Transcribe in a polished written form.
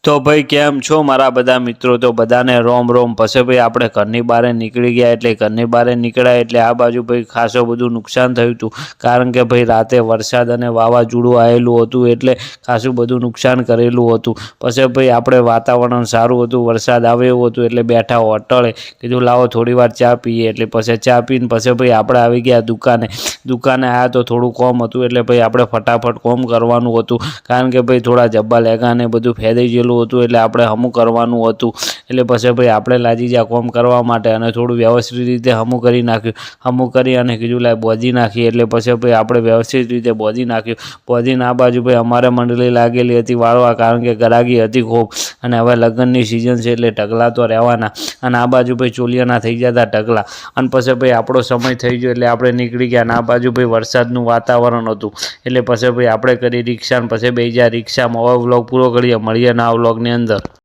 તો ભાઈ કેમ છો મારા બધા મિત્રો? તો બધાને રોમ રોમ. પછી ભાઈ આપણે ઘરની બહાર નીકળી ગયા, એટલે ઘરની બહાર નીકળ્યા એટલે આ બાજુ ભાઈ ખાસો બધું નુકસાન થયું હતું. કારણ કે ભાઈ રાતે વરસાદ અને વાવાઝોડું આવેલું હતું, એટલે ખાસું બધું નુકસાન કરેલું હતું. પછી ભાઈ આપણે વાતાવરણ સારું હતું, વરસાદ આવે એવું હતું, એટલે બેઠા હોટલે, કીધું લાવો થોડી વાર ચા પીએ. એટલે પછી ચા પીને પછી ભાઈ આપણે આવી ગયા દુકાને આવ્યા તો થોડું કોમ હતું, એટલે ભાઈ આપણે ફટાફટ કોમ કરવાનું હતું. કારણ કે ભાઈ થોડા જબ્બા લેગા ને બધું ફેદાઈ ગયેલું હતું, એટલે આપણે હમું કરવાનું હતું. એટલે પછી ભાઈ આપણે લાગી ગયા કોમ કરવા માટે, અને થોડું વ્યવસ્થિત રીતે હમું કરી નાખ્યું. હમું કરી અને કીધું લાય બોજી નાખી. એટલે પછી ભાઈ આપણે વ્યવસ્થિત રીતે બોજી નાખ્યું. બોજીને આ બાજુ ભાઈ અમારે મંડળી લાગેલી હતી વાળવા, કારણ કે ગરાગી હતી ખૂબ, અને હવે લગ્નની સિઝન છે એટલે ઢગલા તો રહેવાના. અને આ બાજુ ભાઈ ચોલિયાના થઈ જતા ઢગલા. અને પછી ભાઈ આપણો સમય થઈ ગયો એટલે આપણે નીકળી ગયા. અને આ બાજુ ભાઈ વરસાદનું વાતાવરણ હતું, એટલે પછી ભાઈ આપણે કરી રિક્ષા, પછી બે હજાર રિક્ષામાં. હવે વ્લોગ પૂરો કરીએ, મળીએ ના વ્લોગની અંદર.